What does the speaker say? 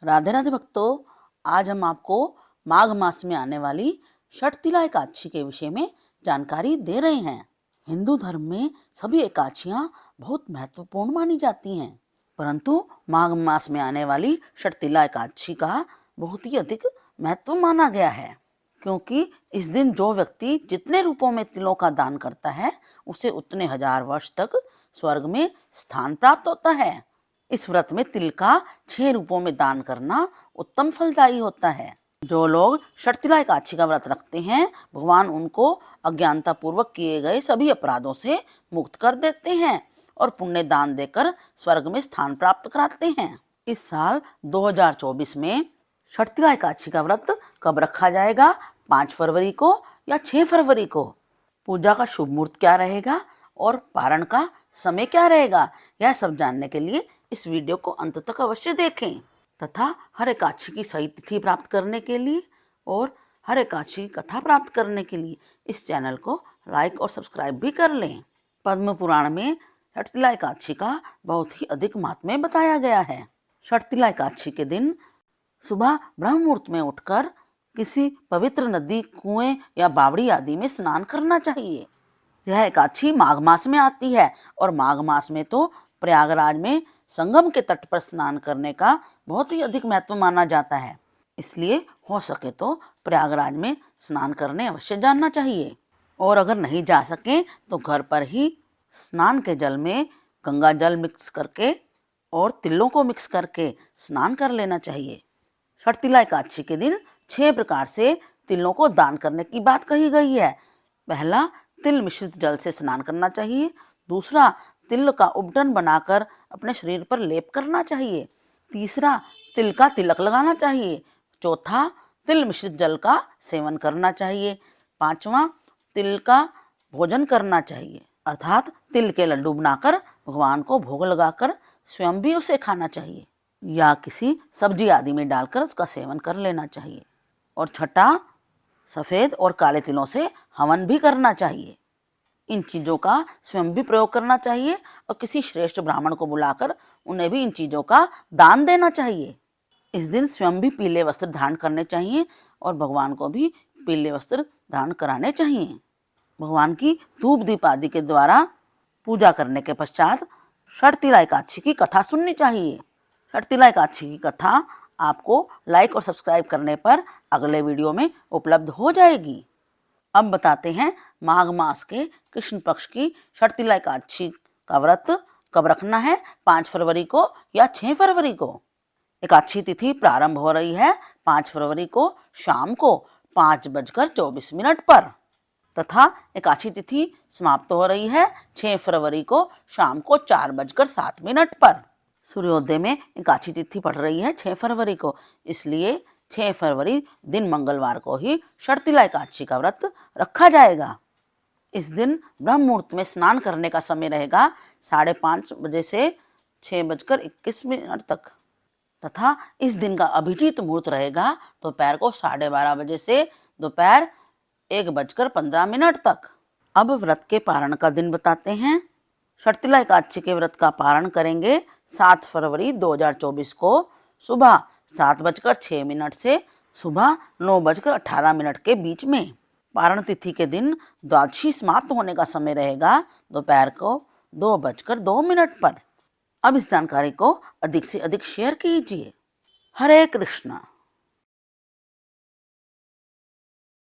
राधे राधे भक्तों, आज हम आपको माघ मास में आने वाली षटतिला एकादशी के विषय में जानकारी दे रहे हैं। हिंदू धर्म में सभी एकादशियां बहुत महत्वपूर्ण मानी जाती हैं, परंतु माघ मास में आने वाली षटतिला एकादशी का बहुत ही अधिक महत्व माना गया है, क्योंकि इस दिन जो व्यक्ति जितने रूपों में तिलों का दान करता है उसे उतने हजार वर्ष तक स्वर्ग में स्थान प्राप्त होता है। इस व्रत में तिल का 6 रूपों में दान करना उत्तम फलदायी होता है। जो लोग षटतिला एकादशी का व्रत रखते हैं, भगवान उनको अज्ञानता पूर्वक किए गए सभी अपराधों से मुक्त कर देते हैं और पुण्य दान देकर स्वर्ग में स्थान प्राप्त कराते हैं। इस साल 2024 में षटतिला एकादशी का व्रत कब रखा जाएगा, 5 फरवरी को या 6 फरवरी को? पूजा का शुभ मुहूर्त क्या रहेगा और पारण का समय क्या रहेगा, यह सब जानने के लिए इस वीडियो को अंत तक अवश्य देखें तथा हर एकादशी की सही तिथि प्राप्त करने के लिए और हर एकादशी की कथा प्राप्त करने के लिए इस चैनल को लाइक और सब्सक्राइब भी कर लें। पद्म पुराण में षटतिला एकादशी का बहुत ही अधिक महात्म्य बताया गया है। षटतिला एकादशी के दिन सुबह ब्रह्म मुहूर्त में उठकर किसी पवित्र नदी, कुएं या बावड़ी आदि में स्नान करना चाहिए। यह एकादशी माघ मास में आती है और माघ मास में तो प्रयागराज में संगम के तट पर स्नान करने का बहुत ही अधिक महत्व माना जाता है। इसलिए हो सके तो प्रयागराज में स्नान करने अवश्य जाना चाहिए, और अगर नहीं जा सके तो घर पर ही स्नान के जल में गंगा जल मिक्स करके और तिलों को मिक्स करके स्नान कर लेना चाहिए। षटतिला एकादशी के दिन 6 प्रकार से तिलों को दान करने की बात कही गई है। पहला, तिल मिश्रित जल से स्नान करना चाहिए। दूसरा, तिल का उपटन बनाकर अपने शरीर पर लेप करना चाहिए। तीसरा, तिल का तिलक लगाना चाहिए। चौथा, तिल मिश्रित जल का सेवन करना चाहिए। पांचवा, तिल का भोजन करना चाहिए, अर्थात तिल के लड्डू बनाकर भगवान को भोग लगाकर स्वयं भी उसे खाना चाहिए या किसी सब्जी आदि में डालकर उसका सेवन कर लेना चाहिए। और छठा, सफ़ेद और काले तिलों से हवन भी करना चाहिए। इन चीज़ों का स्वयं भी प्रयोग करना चाहिए और किसी श्रेष्ठ ब्राह्मण को बुलाकर उन्हें भी इन चीज़ों का दान देना चाहिए। इस दिन स्वयं भी पीले वस्त्र धारण करने चाहिए और भगवान को भी पीले वस्त्र धारण कराने चाहिए। भगवान की धूप दीप आदि के द्वारा पूजा करने के पश्चात षटतिला एकादशी की कथा सुननी चाहिए। षटतिला एकादशी की कथा आपको लाइक और सब्सक्राइब करने पर अगले वीडियो में उपलब्ध हो जाएगी। अब बताते हैं माघ मास के कृष्ण पक्ष की षटतिला एकादशी का व्रत कब रखना है, 5 फरवरी को या 6 फरवरी को? एकादशी तिथि प्रारंभ हो रही है 5 फरवरी को शाम को 5:24 पर तथा एकादशी तिथि समाप्त हो रही है 6 फरवरी को शाम को 4:07 पर। सूर्योदय में एकादशी तिथि पड़ रही है 6 फरवरी को, इसलिए 6 फरवरी दिन मंगलवार को ही षटतिला एकादशी का व्रत रखा जाएगा। इस दिन ब्रह्म मुहूर्त में स्नान करने का समय रहेगा 5:30 बजे से 6:21 तक तथा इस दिन का अभिजीत मुहूर्त रहेगा दोपहर को 12:30 बजे से दोपहर 1:15 तक। अब व्रत के पारण का दिन बताते हैं। षटतिला एकादशी के व्रत का पारण करेंगे 7 फरवरी 2024 को सुबह 7:06 से सुबह 9:18 के बीच में। पारण तिथि के दिन द्वादशी समाप्त होने का समय रहेगा दोपहर को 2:02 पर। अब इस जानकारी को अधिक से अधिक शेयर कीजिए। हरे कृष्णा।